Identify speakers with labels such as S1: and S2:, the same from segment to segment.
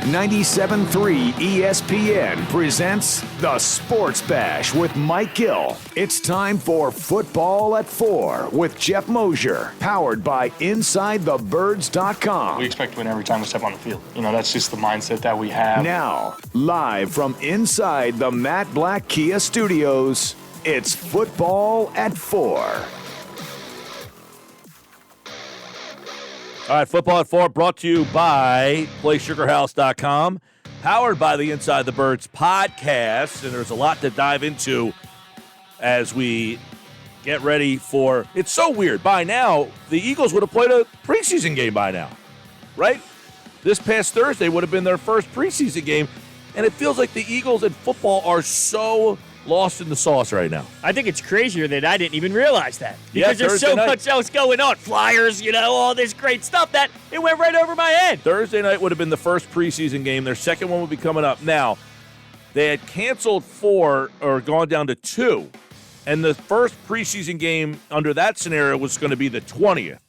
S1: 97.3 ESPN presents The Sports Bash with Mike Gill. It's time for Football at 4 with Geoff Mosher, powered by InsideTheBirds.com.
S2: We expect to win every time we step on the field. That's just the mindset that we have.
S1: Now, live from inside the Matt Black Kia Studios, it's Football at 4.
S3: All right, Football at 4 brought to you by PlaySugarHouse.com, powered by the Inside the Birds podcast, and there's a lot to dive into as we get ready for – it's so weird. By now, the Eagles would have played a preseason game by now, right? This past Thursday would have been their first preseason game, and it feels like the Eagles and football are so lost in the sauce right now.
S4: I think it's crazier that I didn't even realize that. Because there's
S3: Thursday
S4: so
S3: night.
S4: much else going on. Flyers, all this great stuff that it went right over my head.
S3: Thursday night would have been the first preseason game. Their second one would be coming up. Now, they had canceled 4 or gone down to 2, and the first preseason game under that scenario was going to be the 20th.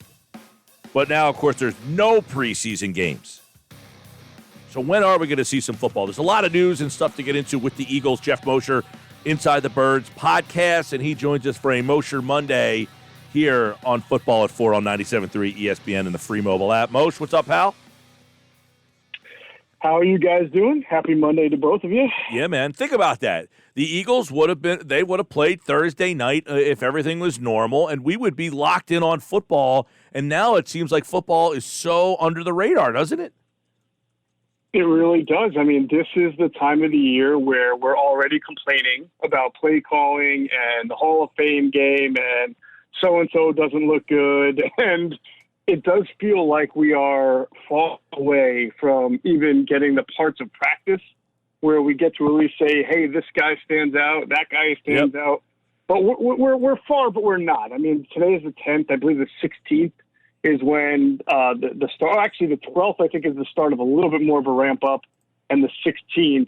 S3: But now, of course, there's no preseason games. So when are we going to see some football? There's a lot of news and stuff to get into with the Eagles. Geoff Mosher, Inside the Birds podcast, and he joins us for a Mosher Monday here on Football at 4 on 97.3 ESPN and the free mobile app. Mosh, what's up, pal?
S5: How are you guys doing? Happy Monday to both of you.
S3: Yeah, man. Think about that. The Eagles would have played Thursday night if everything was normal, and we would be locked in on football. And now it seems like football is so under the radar, doesn't it?
S5: It really does. I mean, this is the time of the year where we're already complaining about play calling and the Hall of Fame game and so-and-so doesn't look good. And it does feel like we are far away from even getting the parts of practice where we get to at least say, hey, this guy stands out, that guy stands out. But we're far, but we're not. I mean, today is the 10th. I believe the 16th is when the start, actually the 12th, I think, is the start of a little bit more of a ramp up, and the 16th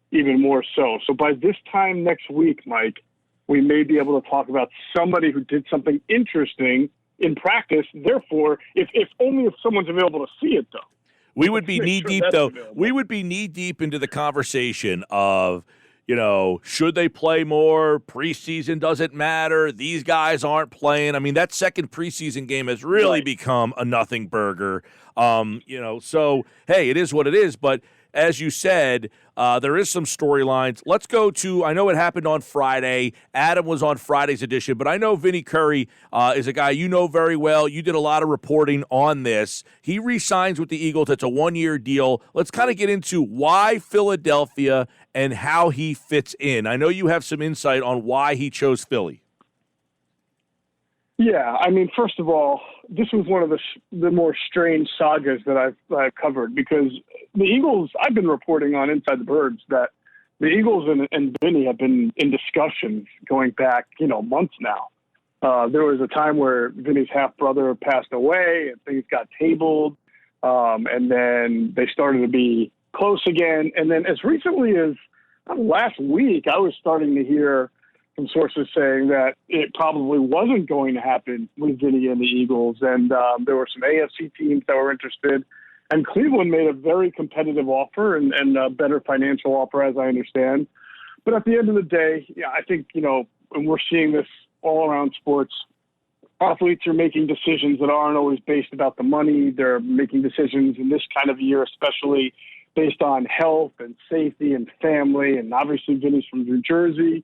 S5: even more so. So by this time next week, Mike, we may be able to talk about somebody who did something interesting in practice. Therefore, if only if someone's available to see it, though.
S3: We would be knee-deep, though. We would be knee-deep into the conversation of, should they play more? Preseason doesn't matter. These guys aren't playing. I mean, that second preseason game has really become a nothing burger. So, hey, it is what it is. But as you said, there is some storylines. Let's go to, I know it happened on Friday. Adam was on Friday's edition, but I know Vinny Curry is a guy you know very well. You did a lot of reporting on this. He re-signs with the Eagles. It's a 1-year deal. Let's kind of get into why Philadelphia and how he fits in. I know you have some insight on why he chose Philly.
S5: Yeah, I mean, first of all, this was one of the more strange sagas that I've covered, because the Eagles, I've been reporting on Inside the Birds that the Eagles and Vinny have been in discussions going back, months now. There was a time where Vinny's half-brother passed away and things got tabled, and then they started to be close again. And then as recently as last week, I was starting to hear some sources saying that it probably wasn't going to happen with Vinny and the Eagles. And there were some AFC teams that were interested. And Cleveland made a very competitive offer and a better financial offer, as I understand. But at the end of the day, I think, and we're seeing this all around sports, athletes are making decisions that aren't always based about the money. They're making decisions in this kind of year, especially based on health and safety and family. And obviously Vinny's from New Jersey.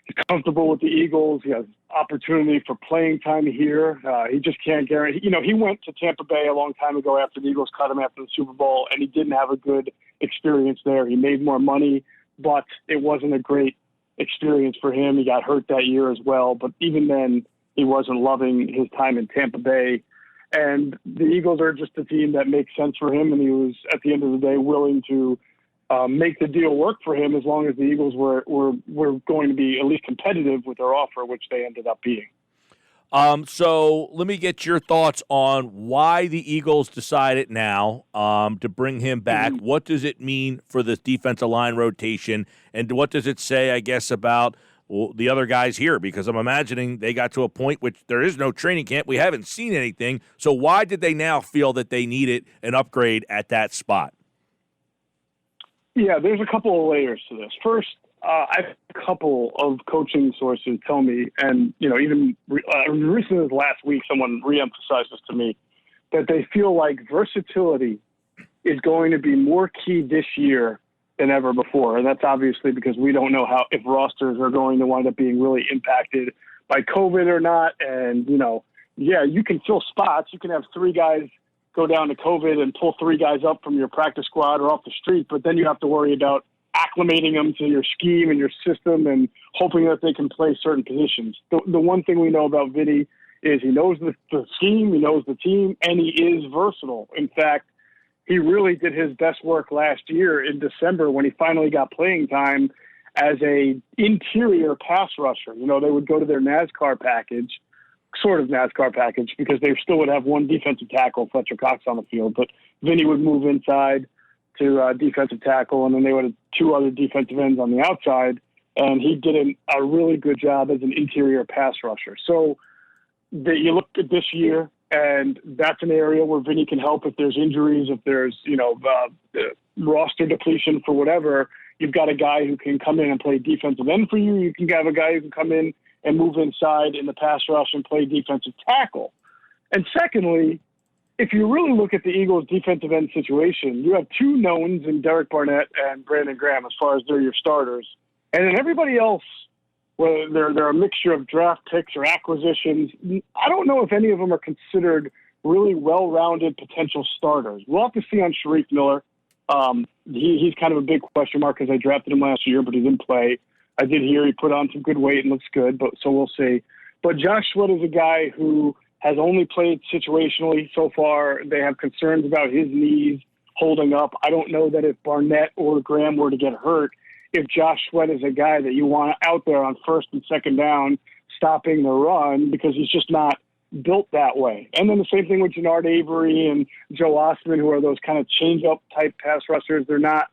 S5: He's comfortable with the Eagles. He has opportunity for playing time here. He just can't guarantee. He went to Tampa Bay a long time ago after the Eagles cut him after the Super Bowl, and he didn't have a good experience there. He made more money, but it wasn't a great experience for him. He got hurt that year as well, but even then, he wasn't loving his time in Tampa Bay. And the Eagles are just a team that makes sense for him, and he was, at the end of the day, willing to make the deal work for him as long as the Eagles were going to be at least competitive with their offer, which they ended up being.
S3: So let me get your thoughts on why the Eagles decided now to bring him back. Mm-hmm. What does it mean for the defensive line rotation, and what does it say, I guess, about the other guys here? Because I'm imagining they got to a point which there is no training camp. We haven't seen anything. So why did they now feel that they needed an upgrade at that spot?
S5: Yeah, there's a couple of layers to this. First, I have a couple of coaching sources tell me, and even recently as last week, someone reemphasized this to me, that they feel like versatility is going to be more key this year than ever before. And that's obviously because we don't know if rosters are going to wind up being really impacted by COVID or not. And, you can fill spots. You can have 3 guys go down to COVID and pull 3 guys up from your practice squad or off the street, but then you have to worry about acclimating them to your scheme and your system and hoping that they can play certain positions. The one thing we know about Vinny is he knows the scheme, he knows the team, and he is versatile. In fact, he really did his best work last year in December when he finally got playing time as a interior pass rusher. They would go to their NASCAR package, sort of NASCAR package, because they still would have 1 defensive tackle, Fletcher Cox, on the field. But Vinny would move inside to defensive tackle, and then they would have 2 other defensive ends on the outside. And he did a really good job as an interior pass rusher. So you look at this year, and that's an area where Vinny can help if there's injuries, if there's, roster depletion for whatever. You've got a guy who can come in and play defensive end for you. You can have a guy who can come in and move inside in the pass rush and play defensive tackle. And secondly, if you really look at the Eagles' defensive end situation, you have 2 knowns in Derek Barnett and Brandon Graham as far as they're your starters. And then everybody else, whether they're a mixture of draft picks or acquisitions, I don't know if any of them are considered really well-rounded potential starters. We'll have to see on Sharif Miller. He's kind of a big question mark because I drafted him last year, but he didn't play. I did hear he put on some good weight and looks good, so we'll see. But Josh Sweat is a guy who has only played situationally so far. They have concerns about his knees holding up. I don't know that if Barnett or Graham were to get hurt, if Josh Sweat is a guy that you want out there on 1st and 2nd down stopping the run, because he's just not built that way. And then the same thing with Jannard Avery and Joe Osman, who are those kind of change-up type pass rushers. They're not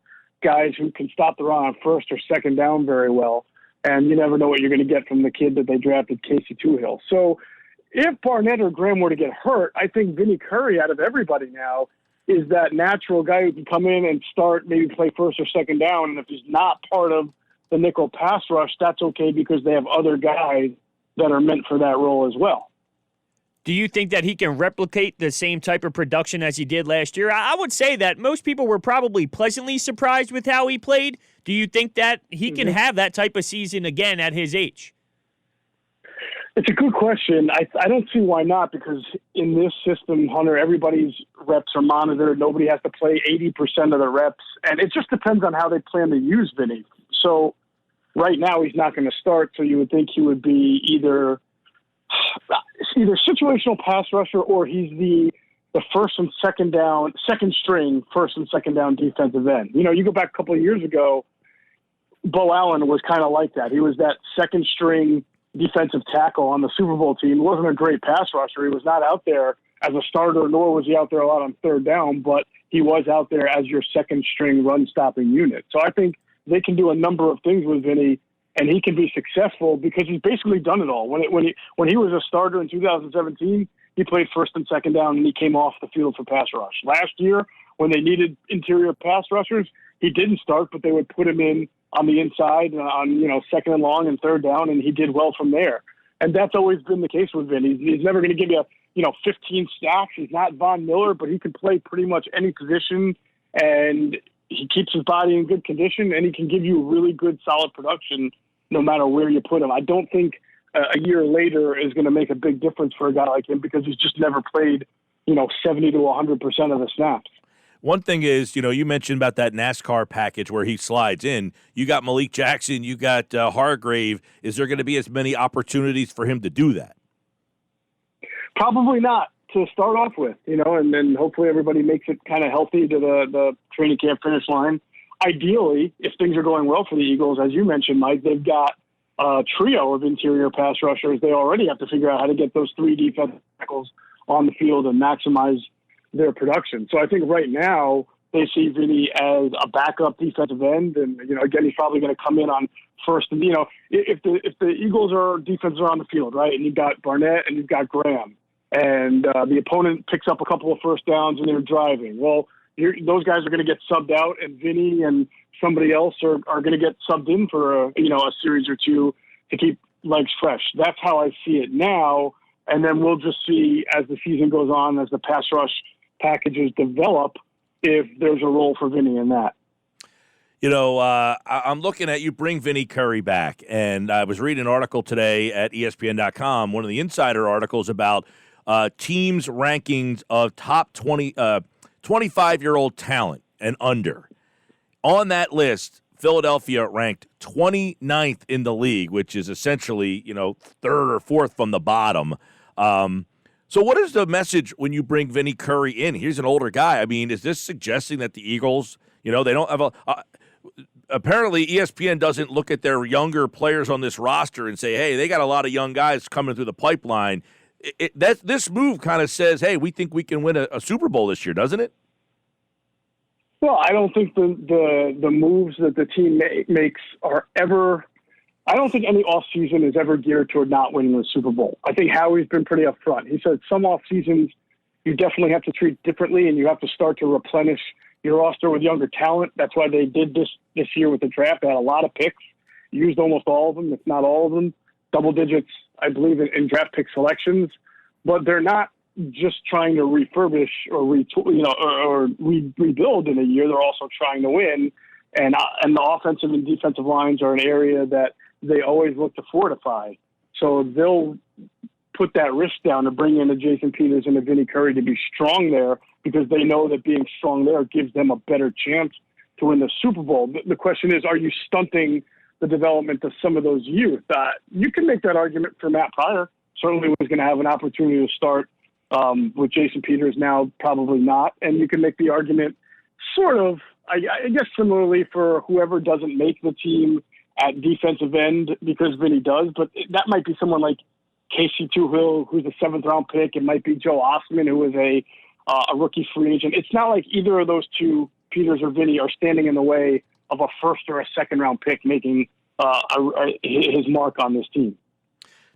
S5: guys who can stop the run on 1st or 2nd down very well. And you never know what you're going to get from the kid that they drafted, Casey Toohill. So if Barnett or Graham were to get hurt, I think Vinny Curry, out of everybody now, is that natural guy who can come in and start, maybe play 1st or 2nd down. And if he's not part of the nickel pass rush, that's okay because they have other guys that are meant for that role as well.
S4: Do you think that he can replicate the same type of production as he did last year? I would say that most people were probably pleasantly surprised with how he played. Do you think that he can have that type of season again at his age?
S5: It's a good question. I don't see why not, because in this system, Hunter, everybody's reps are monitored. Nobody has to play 80% of the reps. And it just depends on how they plan to use Vinny. So right now he's not going to start, so you would think he would be either situational pass rusher or he's the 1st and 2nd down, 2nd string, 1st and 2nd down defensive end. You go back a couple of years ago, Bo Allen was kind of like that. He was that 2nd string defensive tackle on the Super Bowl team. He wasn't a great pass rusher. He was not out there as a starter, nor was he out there a lot on 3rd down, but he was out there as your 2nd string run stopping unit. So I think they can do a number of things with Vinny, and he can be successful because he's basically done it all. When he was a starter in 2017, he played 1st and 2nd down, and he came off the field for pass rush. Last year, when they needed interior pass rushers, he didn't start, but they would put him in on the inside on 2nd and long and 3rd down, and he did well from there. And that's always been the case with Vinny. He's never going to give you 15 sacks. He's not Von Miller, but he can play pretty much any position, and he keeps his body in good condition, and he can give you really good, solid production no matter where you put him. I don't think a year later is going to make a big difference for a guy like him because he's just never played, 70 to 100% of the snaps.
S3: One thing is, you mentioned about that NASCAR package where he slides in. You got Malik Jackson, you got Hargrave. Is there going to be as many opportunities for him to do that?
S5: Probably not to start off with, and then hopefully everybody makes it kind of healthy to the training camp finish line. Ideally, if things are going well for the Eagles, as you mentioned, Mike, they've got a trio of interior pass rushers. They already have to figure out how to get those 3 defensive tackles on the field and maximize their production. So I think right now they see Vinny as a backup defensive end. And, again, he's probably going to come in on 1st. And, if the Eagles defenses are on the field, right, and you've got Barnett and you've got Graham, and the opponent picks up a couple of 1st downs and they're driving. Well, those guys are going to get subbed out, and Vinny and somebody else are going to get subbed in for a series or two to keep legs fresh. That's how I see it now. And then we'll just see as the season goes on, as the pass rush packages develop, if there's a role for Vinny in that.
S3: I'm looking at you bring Vinny Curry back, and I was reading an article today at ESPN.com, one of the insider articles about teams' rankings of top 25-year-old talent and under. On that list, Philadelphia ranked 29th in the league, which is essentially, third or fourth from the bottom. So what is the message when you bring Vinny Curry in? He's an older guy. I mean, is this suggesting that the Eagles, they don't have apparently ESPN doesn't look at their younger players on this roster and say, hey, they got a lot of young guys coming through the pipeline. This move kind of says, hey, we think we can win a Super Bowl this year, doesn't it?
S5: Well, I don't think the moves that the team makes are ever – I don't think any offseason is ever geared toward not winning the Super Bowl. I think Howie's been pretty upfront. He said some offseasons you definitely have to treat differently, and you have to start to replenish your roster with younger talent. That's why they did this year with the draft. They had a lot of picks, used almost all of them, if not all of them, double digits, I believe, in draft pick selections. But they're not just trying to refurbish or rebuild in a year. They're also trying to win, and the offensive and defensive lines are an area that they always look to fortify. So they'll put that risk down to bring in a Jason Peters and a Vinny Curry to be strong there, because they know that being strong there gives them a better chance to win the Super Bowl. The question is, are you stunting the development of some of those youth? You can make that argument for Matt Pryor. Certainly was going to have an opportunity to start with Jason Peters, now probably not. And you can make the argument sort of, I guess similarly, for whoever doesn't make the team at defensive end, because Vinny does. But that might be someone like Casey Tuhill, who's a 7th-round pick. It might be Joe Osman, who is a rookie free agent. It's not like either of those two, Peters or Vinny, are standing in the way of a 1st or a 2nd-round pick making his mark on this team.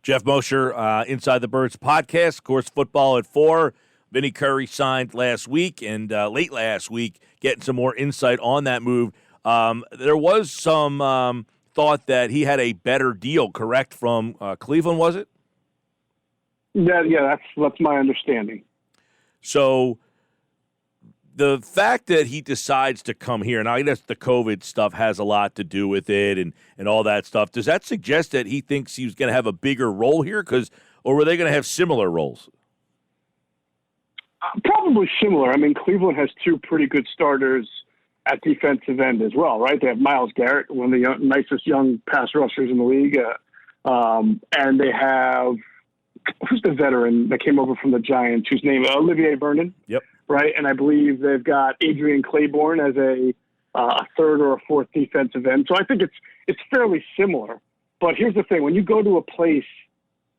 S3: Geoff Mosher, Inside the Birds podcast, of course, football at 4. Vinny Curry signed last week, and late last week, getting some more insight on that move. There was some thought that he had a better deal, correct, from Cleveland, was it?
S5: Yeah, that's my understanding.
S3: So the fact that he decides to come here, and I guess the COVID stuff has a lot to do with it and all that stuff, does that suggest that he thinks he's going to have a bigger role here? Or were they going to have similar roles?
S5: Probably similar. I mean, Cleveland has 2 pretty good starters at defensive end as well, right? They have Myles Garrett, one of the nicest young pass rushers in the league. And they have, who's the veteran that came over from the Giants, whose name, Olivier Vernon?
S3: Yep.
S5: Right, and I believe they've got Adrian Claiborne as a 3rd or a 4th defensive end. So I think it's fairly similar. But here's the thing: when you go to a place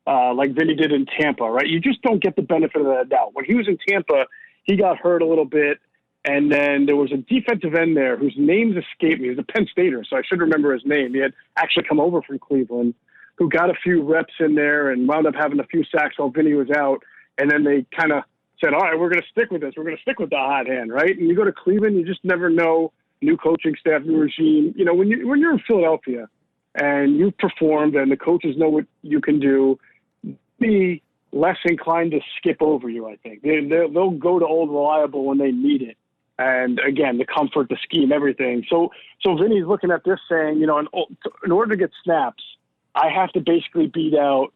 S5: like Vinny did in Tampa, right, you just don't get the benefit of the doubt. When he was in Tampa, he got hurt a little bit, and then there was a defensive end there whose names escaped me. He was a Penn Stater, so I should remember his name. He had actually come over from Cleveland, who got a few reps in there and wound up having a few sacks while Vinny was out, and then they kind of said, all right, we're going to stick with this. We're going to stick with the hot hand, right? And you go to Cleveland, you just never know. New coaching staff, new regime. When you're in Philadelphia and you've performed and the coaches know what you can do, be less inclined to skip over you, I think. They'll go to old reliable when they need it. And, again, the comfort, the scheme, everything. So Vinny's looking at this saying, in order to get snaps, I have to basically beat out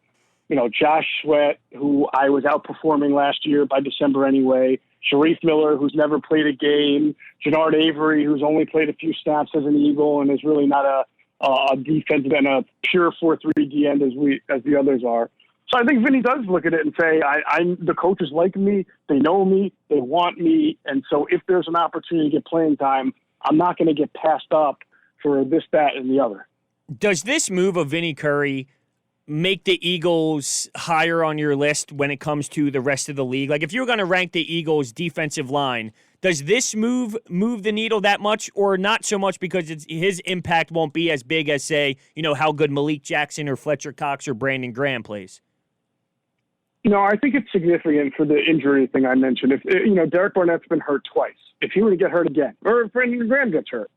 S5: Josh Sweat, who I was outperforming last year by December anyway, Sharif Miller, who's never played a game, Jannard Avery, who's only played a few snaps as an Eagle and is really not a defensive and a pure 4-3 D end as the others are. So I think Vinny does look at it and say, the coaches like me, they know me, they want me, and so if there's an opportunity to get playing time, I'm not going to get passed up for this, that, and the other.
S4: Does this move of Vinny Curry make the Eagles higher on your list when it comes to the rest of the league? Like, if you're going to rank the Eagles' defensive line, does this move the needle that much, or not so much because his impact won't be as big as, say, how good Malik Jackson or Fletcher Cox or Brandon Graham plays?
S5: No, I think it's significant for the injury thing I mentioned. If Derek Barnett's been hurt twice. If he were to get hurt again, or if Brandon Graham gets hurt,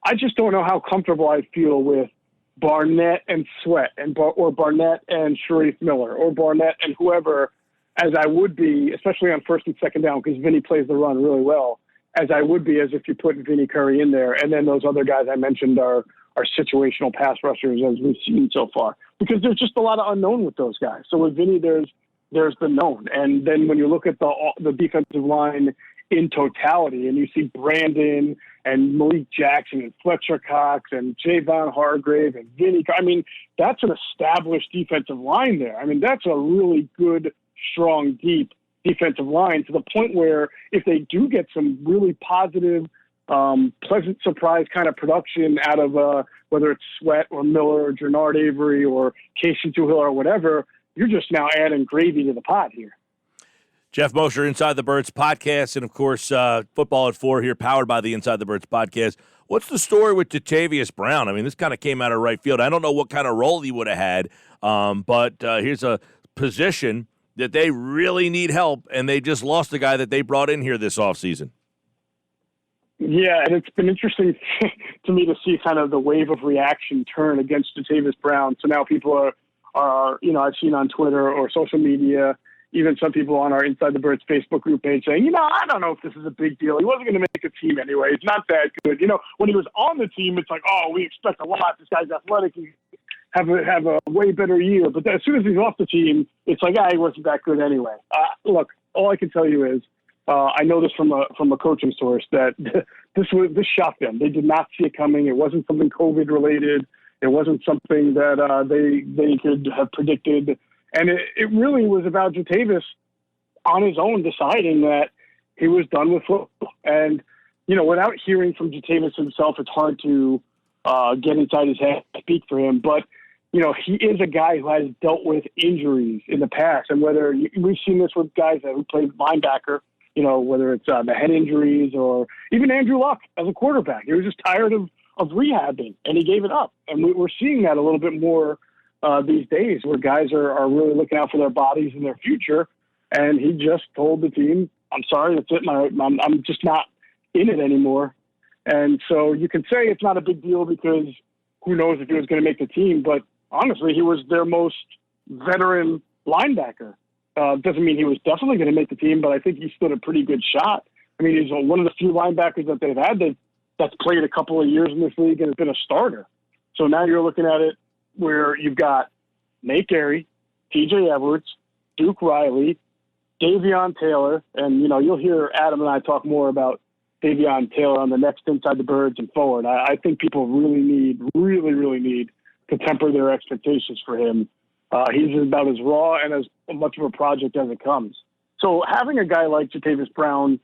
S5: I just don't know how comfortable I feel with Barnett and Sweat, or Barnett and Sharif Miller, or Barnett and whoever, as I would be, especially on first and second down, because Vinny plays the run really well, as I would be as if you put Vinny Curry in there, and then those other guys I mentioned are situational pass rushers, as we've seen so far, because there's just a lot of unknown with those guys. So with Vinny, there's the known, and then when you look at the defensive line in totality, and you see Brandon and Malik Jackson and Fletcher Cox and Javon Hargrave and Vinny, I mean, that's an established defensive line there. I mean, that's a really good, strong, deep defensive line, to the point where if they do get some really positive, pleasant surprise kind of production out of whether it's Sweat or Miller or Jernard Avery or Casey Tuhill or whatever, you're just now adding gravy to the pot here.
S3: Geoff Mosher, Inside the Birds podcast, and, of course, Football at 4 here, powered by the Inside the Birds podcast. What's the story with Jatavis Brown? I mean, this kind of came out of right field. I don't know what kind of role he would have had, but here's a position that they really need help, and they just lost the guy that they brought in here this offseason.
S5: Yeah, and it's been interesting to me to see kind of the wave of reaction turn against Jatavis Brown. So now people are I've seen on Twitter or social media, even some people on our Inside the Birds Facebook group page saying, I don't know if this is a big deal. He wasn't going to make a team anyway. It's not that good. When he was on the team, it's like, oh, we expect a lot. This guy's athletic. He have a way better year. But as soon as he's off the team, it's like, he wasn't that good anyway. Look, all I can tell you is, I know this from a coaching source, that this shocked them. They did not see it coming. It wasn't something COVID related. It wasn't something that they could have predicted. And it really was about Jatavis on his own deciding that he was done with football. And, without hearing from Jatavis himself, it's hard to get inside his head, speak for him. But, he is a guy who has dealt with injuries in the past. And we've seen this with guys who played linebacker, whether it's the head injuries or even Andrew Luck as a quarterback. He was just tired of rehabbing, and he gave it up. And we're seeing that a little bit more these days, where guys are really looking out for their bodies and their future. And he just told the team, I'm sorry, that's it. I'm just not in it anymore. And so you can say it's not a big deal because who knows if he was going to make the team. But honestly, he was their most veteran linebacker. Doesn't mean he was definitely going to make the team, but I think he stood a pretty good shot. I mean, he's one of the few linebackers that they've had that's played a couple of years in this league and has been a starter. So now you're looking at it where you've got Nate Gary, TJ Edwards, Duke Riley, Davion Taylor, and, you'll hear Adam and I talk more about Davion Taylor on the next Inside the Birds and forward. I think people really need to temper their expectations for him. He's about as raw and as much of a project as it comes. So having a guy like Jatavis Brown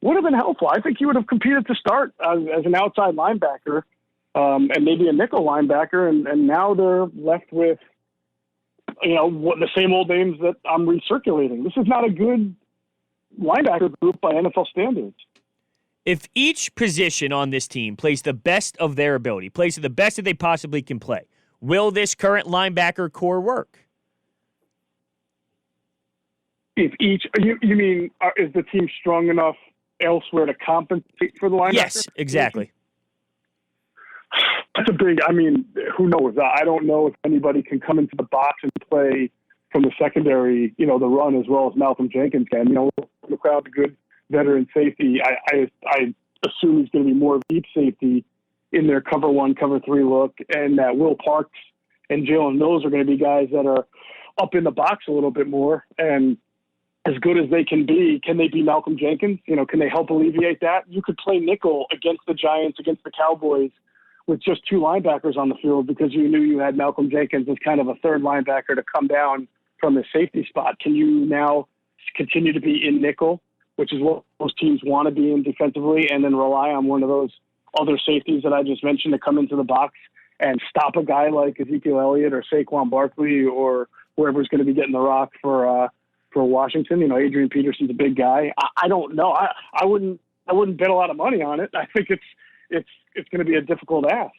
S5: would have been helpful. I think he would have competed to start as an outside linebacker and maybe a nickel linebacker, and now they're left with, the same old names that I'm recirculating. This is not a good linebacker group by NFL standards.
S4: If each position on this team plays the best of their ability, plays to the best that they possibly can play, will this current linebacker core work?
S5: If each, you mean, is the team strong enough elsewhere to compensate for the linebacker?
S4: Yes, exactly.
S5: That's who knows? I don't know if anybody can come into the box and play from the secondary, the run as well as Malcolm Jenkins can. Look out, the good veteran safety. I assume he's going to be more deep safety in their cover 1, cover 3 look, and that Will Parks and Jalen Mills are going to be guys that are up in the box a little bit more. And as good as they can they be Malcolm Jenkins? Can they help alleviate that? You could play nickel against the Giants, against the Cowboys, with just 2 linebackers on the field because you knew you had Malcolm Jenkins as kind of a third linebacker to come down from the safety spot. Can you now continue to be in nickel, which is what most teams want to be in defensively, and then rely on one of those other safeties that I just mentioned to come into the box and stop a guy like Ezekiel Elliott or Saquon Barkley or whoever's going to be getting the rock for Washington? Adrian Peterson's a big guy. I don't know. I wouldn't bet a lot of money on it. I think it's going to be a difficult ask.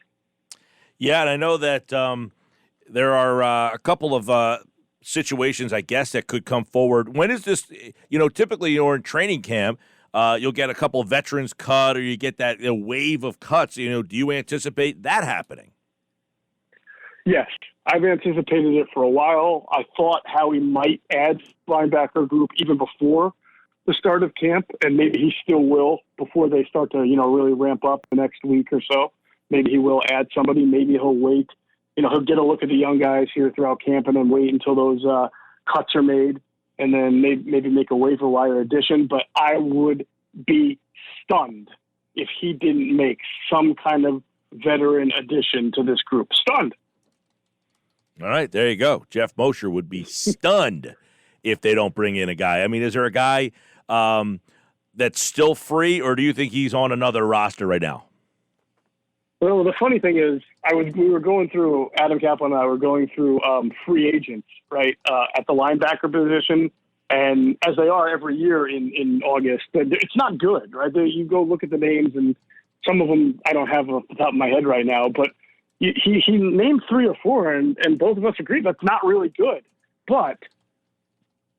S3: Yeah, and I know that there are a couple of situations, I guess, that could come forward. When is this? Typically you're in training camp. You'll get a couple of veterans cut, or you get that wave of cuts. Do you anticipate that happening?
S5: Yes, I've anticipated it for a while. I thought Howie might add linebacker group even before the start of camp, and maybe he still will before they start to, really ramp up the next week or so. Maybe he will add somebody. Maybe he'll wait. He'll get a look at the young guys here throughout camp and then wait until those cuts are made and then maybe make a waiver wire addition. But I would be stunned if he didn't make some kind of veteran addition to this group. Stunned.
S3: All right, there you go. Geoff Mosher would be stunned if they don't bring in a guy. I mean, is there a guy that's still free, or do you think he's on another roster right now?
S5: Well, the funny thing is, we were going through, Adam Kaplan and I were going through free agents, right, at the linebacker position, and as they are every year in August, it's not good, right? You go look at the names, and some of them I don't have off the top of my head right now, but he named 3 or 4, and both of us agree that's not really good. But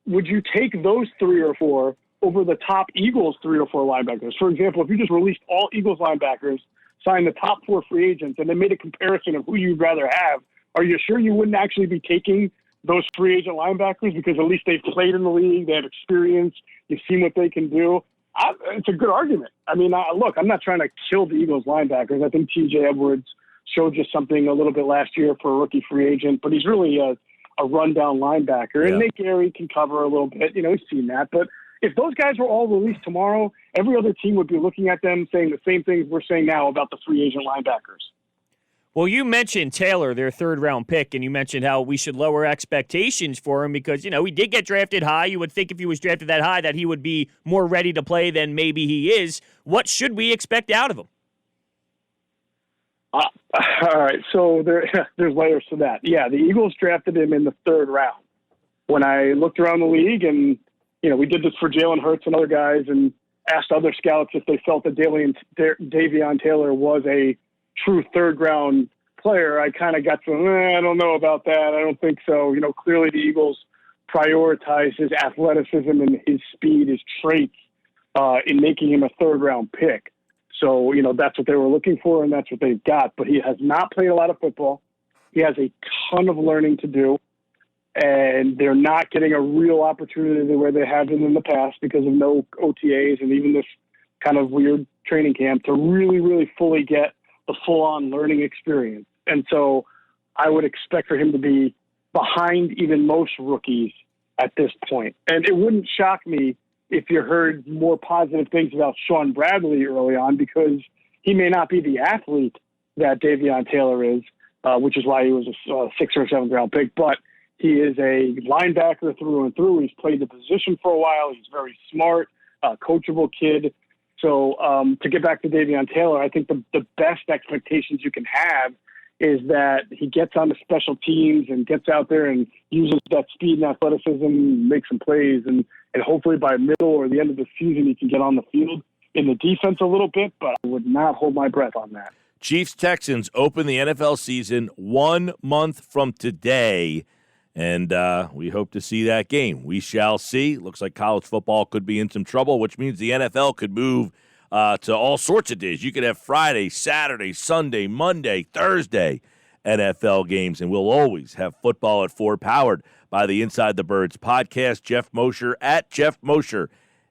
S5: would you take those 3 or 4 over the top Eagles 3 or 4 linebackers? For example, if you just released all Eagles linebackers, signed the top 4 free agents, and then made a comparison of who you'd rather have, are you sure you wouldn't actually be taking those free agent linebackers because at least they've played in the league, they have experience, you've seen what they can do? It's a good argument. I mean, look, I'm not trying to kill the Eagles linebackers. I think T.J. Edwards showed you something a little bit last year for a rookie free agent, but he's really a rundown linebacker. And Nate Gary can cover a little bit. He's seen that. But if those guys were all released tomorrow, every other team would be looking at them saying the same things we're saying now about the free agent linebackers.
S4: Well, you mentioned Taylor, their third-round pick, and you mentioned how we should lower expectations for him because, he did get drafted high. You would think if he was drafted that high that he would be more ready to play than maybe he is. What should we expect out of him?
S5: All right, so there's layers to that. Yeah, the Eagles drafted him in the 3rd round. When I looked around the league and, we did this for Jalen Hurts and other guys and asked other scouts if they felt that Davion Taylor was a true 3rd-round player, I kind of got some, I don't know about that. I don't think so. Clearly the Eagles prioritize his athleticism and his speed, his traits in making him a 3rd-round pick. So, that's what they were looking for, and that's what they've got. But he has not played a lot of football. He has a ton of learning to do, and they're not getting a real opportunity the way they have been in the past because of no OTAs and even this kind of weird training camp to really, really fully get the full-on learning experience. And so I would expect for him to be behind even most rookies at this point. And it wouldn't shock me if you heard more positive things about Sean Bradley early on because he may not be the athlete that Davion Taylor is, which is why he was a 6th or 7th round pick, but he is a linebacker through and through. He's played the position for a while. He's very smart, coachable kid. So to get back to Davion Taylor, I think the best expectations you can have is that he gets on the special teams and gets out there and uses that speed and athleticism, makes some plays, and hopefully by middle or the end of the season he can get on the field in the defense a little bit, but I would not hold my breath on that.
S3: Chiefs-Texans open the NFL season 1 month from today, and we hope to see that game. We shall see. Looks like college football could be in some trouble, which means the NFL could move to all sorts of days. You could have Friday, Saturday, Sunday, Monday, Thursday NFL games, and we'll always have football at 4 powered by the Inside the Birds podcast. Geoff Mosher at Geoff Mosher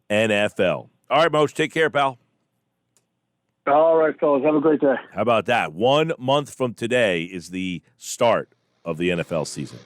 S3: NFL. All right, Mosher, take care, pal.
S5: All right, fellas. Have a great day.
S3: How about that? 1 month from today is the start of the NFL season.